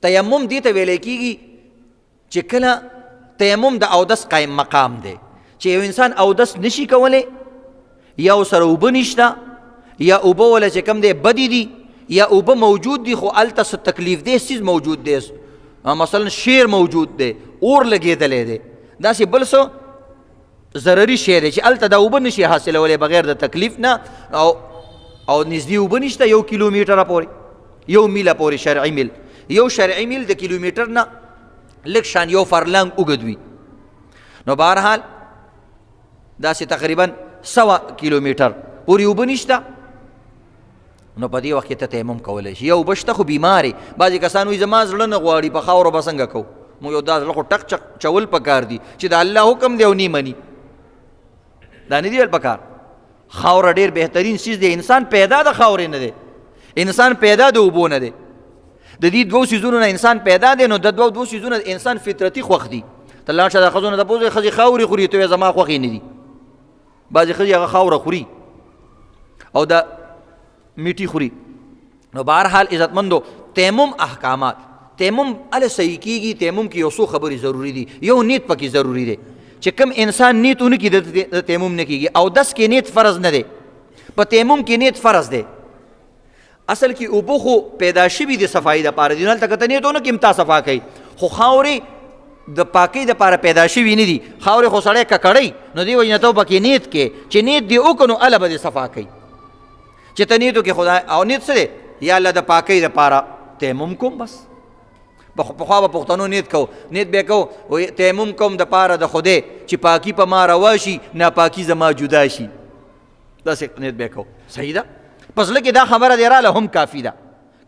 تیمم دې ته ویلی کېږي چې کله تیمم د اودس قایم مقام دی چې یو انسان اودس نشي کولی یا ورسره اوبه نشته یا اوبه وله چې کوم دی بدې دي یا اوبه موجود دي خو هلته څه تکلیف دی څیز موجود دی مثلا شیر موجود دی اور لګېدلی دی داسې بل څه ضرري شی دی چې هلته دا اوبه نشي حاصلولی بغیر د تکلیف نه او نږدې اوبه نشته 1 کیلومیټره پورې 1 میله پورې شرعي میل یو شرعي میل د کیلومیټر نه لږ شان یو فرلنګ اوږد وي نو بهرحال داسې تقریبا 100 کیلومیټر پورې اوبه نشته نو په دې وخت کې ته تیمم کولی شي یا اوبه شته خو بیمارې بعضې کسان وایي زما زړه نه غواړي په خاورو به څنګه کوو مو یو دا زړه خو ټک چول پکار دي چې د الله حکم دی او نی مني دا نه دی ویل پکار خاوره ډېر بهترین چیز دی انسان پیدا د خاورې نه دی انسان پیدا د اوبو نه دی د دې دوو څیزونو نه انسان پیدا دی نو د دوو څیزونو انسان فطرتي خوښ دي ته لاړ شه د ښځو نه تپوس ښځې خاورې خوري ته وایې زما خوښې نه دي بعضې ښځې هغه خاوره خوري او د میټي خوري نو بهرحال عزتمندو تیمم احکامات تیمم هله صحیح کېږي تیمم کې یو څو خبرې ضروري دي یو نیت پکې ضروري دی چې کوم انسان نیت ونه کړي د تیمم نه کېږي او دس کې نیت فرض نه دی په تیمم کې نیت فرض دی اصل کې اوبه خو پیدا شوي دي صفایي دپاره دي نو هلته که ته نیت ونه کړي تا صفا کوي خو خاورې د پاکۍ دپاره پیدا شوي نه دي خاورې خو سړی ککړی نو دې وجې نه ته پکې نیت کې چې نیت دې وکړو نو هله به دې صفا کوي چې ته نیت وکړې خدای او نیت څه دی یا الله د پاکۍ دپاره تیمم کوم بس پخوا به پښتنو نیت کو نیت به کو تیمم کوم د پاره د خدای چې پاکی په ما روا شي ناپاکي زما جدا شي داسې نیت به کو صحیح ده په زړه کې دا خبره دی راله هم کافي ده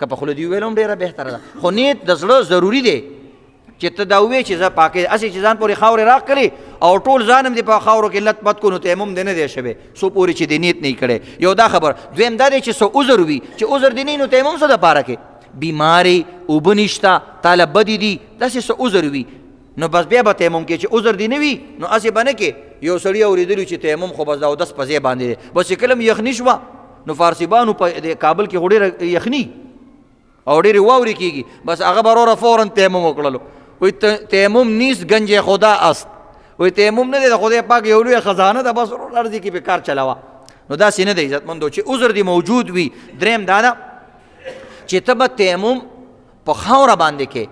که په خوله دې وویل هم ډېره بهتره ده خو نیت د زړه ضروري دی چې ته دا ووایې چې زه پاکۍ هسې چې ځان پورې خاورې راکړې او ټول ځان هم دې په خاورو کې لت پت کو نو تیمم دې نه دی شوی څو پورې چې دې نیت نه کړی یو دا خبر دویم دا دی چې څه عذر وي چې عذر دې نه نو تیمم څه دپاره کې بیماری اوبه نشته تاله بدې دي داسې څه عذر وي نو بس بیا به تیمم کې چې عذر دې نه وي نو هسې به نه کې یو سړي اورېدلي چې تیمم خو بس د اودس په ځای باندې دی بس چې کله م یخني شوه نو فارسیبانو په کابل کې خو ډېره یخني او ډېرې واورې کېږي بس هغه به وروره فورا تیمم وکړلو وایي تیمم نیست گنج خدا است وایي تیمم نه دی د خدای پاک یو لویه خزانه ده بس ورور ارضي کې به کار چلاوه نو داسې نه دی عزتمندو چې عذر دې موجود وي دریم دا ده چې ته به تیمم په خاوره باندې کې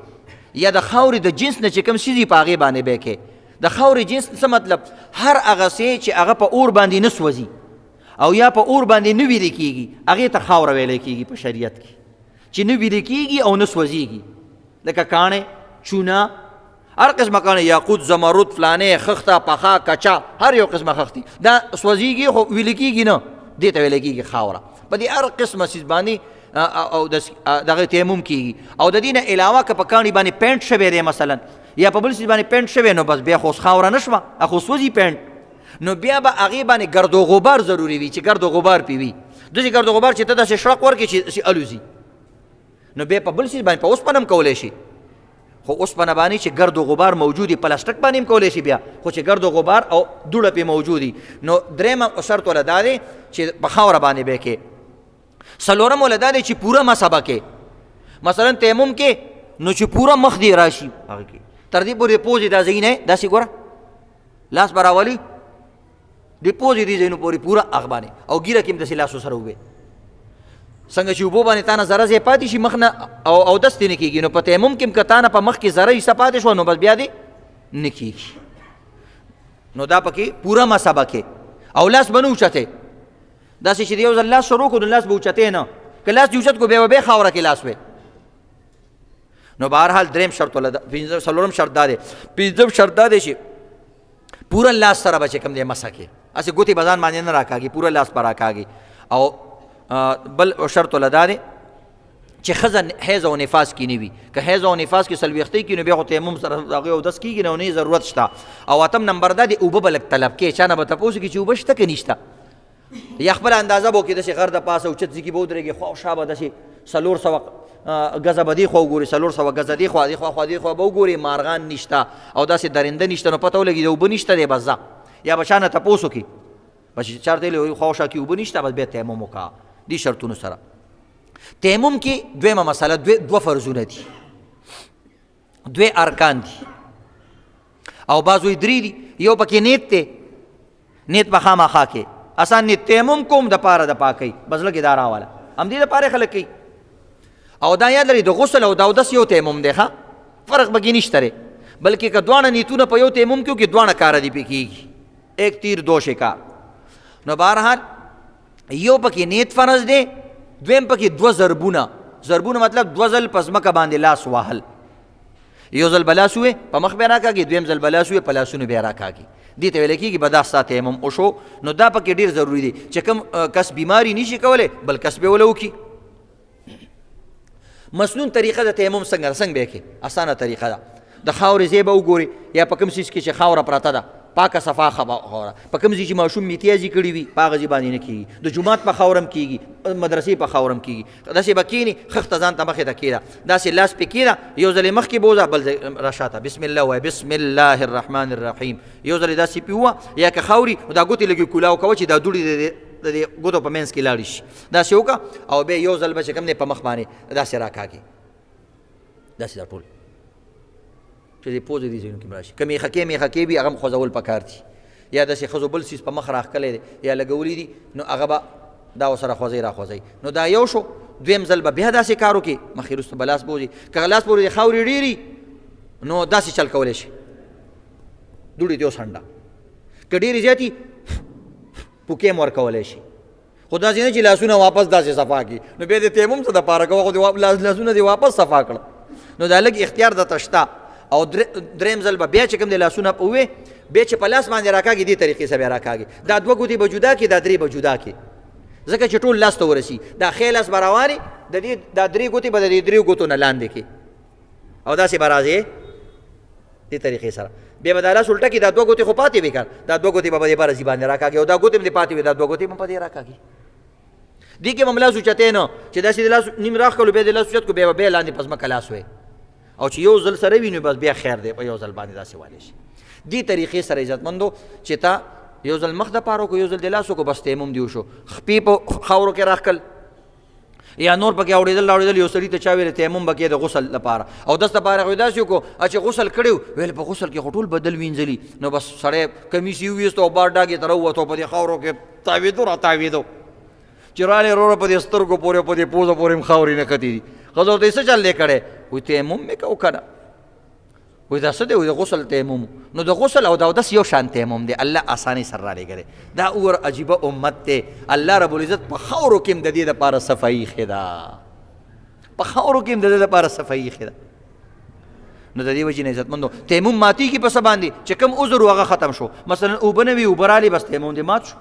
یا د خاورې د جنس نه چې کوم څیز په هغې باندې به کې د خاورې جنس څه مطلب هر هغه څه چې هغه په اور باندې نه سوځي او یا په اور باندې نه ویلې کېږي هغې ته خاوره ویلی کېږي په شریعت کې چې نه ویلې کېږي او نه سوځېږي لکه کاڼې چونه هر قسمه کاڼې یاقوت زمرد فلانې خښته پخه کچا هر یو قسمه خښتي دا سوځېږي خو ویلې کېږي نه دې ته ویلی کېږي خاوره په دې هر قسمه څیز باندې او دغه تیمم کېږي او د دې نه علاوه که په کاڼي باندې پینټ شوی دی مثلا یا په بل څیز باندې پینټ شوی نو بس بیا خو خاوره نه شوه خو سوځي پینټ نو بیا به هغې باندې ګرد و غبار ضروري وي چې ګرد و غبار پې وي داسې ګرد و غبار چې ته داسې شړق ورکړې چې الوځي نو بیا په بل څیز باندې په اوسپنه هم کولی شي خو اوسپنه باندې چې ګرد و غبار موجود وي پلاستیک باندې هم کولی شي بیا خو چې ګرد و غبار او دوړه پې موجود وي نو درېیمه شرط وله دا دی چې په خاوره باندې به کې څلورم وله دا دی چې پوره مسه به کې مثلا تیمم کې نو چې پوره مخ دې راشي هغه کې تر دې پورې پوزې دا ځای نه داسې ګوره لاس به راولي د پوزې دې ځایونو پورې پوره هغه باندې او ګیره کې هم داسې لاسو سره وبې څنګه چې اوبو باندې تا نه ذره ځای پاتې شي مخ نه او اودس دې نه کېږي نو په تیمم کې هم که تا نه په مخ کې ذره حصه پاتې شوه نو بس بیا دې نه کېږي نو دا پکې پوره مسه به کې او لاس به نه اوچتې داسې چې د یو ځل لاس شروع کړو نو لاس به اوچتې نه که لاس دې اوچت کړو بیا به بیا خاوره کې لاس وی نو بهرحال درېیم شرط څلورم شرط دا دی پنځم شرط دا دی چې پوره لاس سره به چې کوم دی مسه کې هسې ګوتې به ځان باندې نه راکاږي پوره لاس به راکاږي او بل شرط وله دا دی چې ښځه حیض او نفاس کې نه وي که حیض او نفاس کې څلوېښتۍ کې نو بیا خو تیمم سره هغې اودس کېږي نو نه ضرورت شته او اتم نمبر دا دی اوبه به لږ طلب کې چا نه به تپوس کړي چې اوبه شته که نشته یا خپله اندازه به وکړي داسې غر د پاسه اوچت ځي کې به ودرېږي خوا او شا به داسې 400 ګزه به دې خوا وګوري 400 ګزه دې خوا دې خوا به وګوري مارغان نشته او داسې درنده نشته نو پته ولګي د اوبه نشته دی بس ځه یا به چا نه تپوس وکړي بس چې چا ورته ویلي خوا او شا کې اوبه نشته بس بیا تیمم وکړه دې شرطونو سره تیمم کې دویمه مسله دوه فرضونه دي دوی ارکان دي او بعض وی درې دي. یو پکې نیت دی، نیت به خامخا کې اسان نیت تیمم کوم د پاره د پاکۍ بس لږ دا راواله همدې دپاره خلک کوي. او دا یاد لري د غسل او د اودس یو تیمم دی ښه، فرق پکې نشته دی، بلکې که دواړه نیتونه په یو تیمم کې کې دواړه کاره دي پې کېږي، ایک تیر دو شکار. نو بهرحال یو پکې نیت فرض دی، دویم پکې دوه ضربونه مطلب دوه ځل په ځمکه باندې لاس وهل، یو ځل به لاس ووې په مخ بیا راکاږي، دویم ځل به لاس ووې په لاسونو بیا راکاږي. دې ته ویل کېږي به دا ستا تیمم وشو. نو دا پکې ډېر ضروري دی چې کوم کس بیماري نشي کولی بل کس به وله وکړي. مسنون طریقه د تیمم څنګه به یې کې اسانه طریقه ده. د خاورې ځای به وګورې یا په کوم څیز کې چې خاوره پرته ده پاکه صفا خاوره، په کوم ځای چې ماشوم میتیازي کړي وي په هغه ځای باندې نه کېږي، د جومات په خاوره هم کېږي، مدرسې په خاوره هم کېږي. داسې به کښېني خښته ځان ته مخې ته کېږده، داسې لاس پې کېږده، یو ځل یې مخکې بوځه بل ځای راشاته بسم الله وایه بسم الله الرحمن الرحیم، یو ځل یې داسې پې ووه یا که خاوري دا ګوتې لږې کولاو کوه چې دا دوړې د دې ګوتو په منځ کې لاړې شي، داسې وکړه او بیا یو ځل به چې کوم دی په مخ باندې داسې راکاږي، داسې دا ټول چې دې پوزې دې ځایونو کې راشي. که میخکې وي هغه هم خوځول پکار دي، یا داسې ښځو بل څیز په مخ راښکلی دی یا لګولی دي نو هغه به دا ورسره خوځوي راخوځوي. نو دا یو شو. دویم ځل به بیا داسې کار وکړي مخکې وروسته به لاس بوځي، که لاس پورې د خاورې ډېري نو داسې چل کولی شي دوړې دې وڅنډه، که ډېرې زیاتې پوکې هم ورکولی شي، خو داسې نه چې لاسونه واپس داسې صفا کړي نو بیا د تیمم څه دپاره کوه خو لاسونه دې واپس صفا کړه. نو دا لږ اختیار درته شته. او دریم ځل به بیا چې کوم دی لاسونه ووې بیا چې په لاس باندې راکاږي دې طریقې سره بیا راکاږي، دا دوه ګوتې به جدا کړي دا درې به جدا کړي ځکه چې ټول لاس ته ورسي، دا ښی لاس به روانې د دې دا درې ګوتې به د دې درېو ګوتو نه لاندې کړي او داسې به راځې دې طریقې سره. بیا به دا لاس الټه کړي دا دوه ګوتې خو پاتې وي که دا دوه ګوتې به په دې په رزي باندې راکاږي او دا ګوتې هم دې پاتې وي دا دوه ګوتې هم په دې راکاږي. دې کې به هم لاس اوچتی نه چې داسې د لاس نیم راښکلو بیا د لاس اوچت کړو بیا به بیا لاندې په ځمکه لاس وی او چې یو ځل سره وي نو بس بیا خیر دی په یو ځل باندې داسې والی شي. دې طریقې سره عزتمندو چې تا یو ځل مخ دپاره وکړو یو ځل د لاس وکړو بس تیمم دې وشو. خپې په خاورو کې راښکل یا نور پکې اورېدل یو سړي ته چا ویل تیمم به کې د غسل لپاره او دس دپاره هغوی داسې وکړو چې غسل کړی ویل په غسل کې خو ټول بدل وینځلي نو بس سړی کمیس یې وویست او بار ډاګې ته راووتو په دې خاورو کې تاوېدو را تاوېدو چې رالې وروره په دې سترګو پورې په دې پوزه پورې هم خاورې نه کتې دي. ښځو ورته یې څه چل دی کړی؟ وایي تیمم مې کوو که نه. وایي دا څه دی؟ وایي د غسل تیمم. نو د غسل او د اودس یو شان تیمم دی، الله اسانۍ سره رالیږلی. دا اور عجیبه امت دی، الله رب العزت په خاورو کې هم د دې دپاره صفایي ایښې ده، په خاورو کې هم د دې دپاره صفایي ایښې ده. نو د دې وجې نه عزتمندو تیمم ماتېږي په څه باندې چې کوم عذر و هغه ختم شو. مثلا اوبه نه وي اوبه رالې بس تیمم دې مات شو،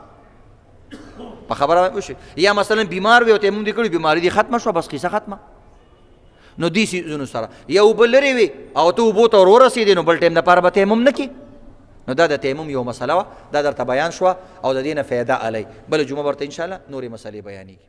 په خبره پوه شئ. یا مثلا بیمار وي او تیمم دې کړي بیماري دې ختمه شوه بس قصه ختمه. نو دې څیزونو سره یا اوبه لرې وي او ته اوبو ته ورورسېدې نو بل ټایم دپاره به تیمم نه کړي. نو دا د تیمم یو مسله وه، دا درته بیان شوه او د دې نه فایده الی. بله جمعه به ورته انشاءالله نورې مسلې بیانېږي.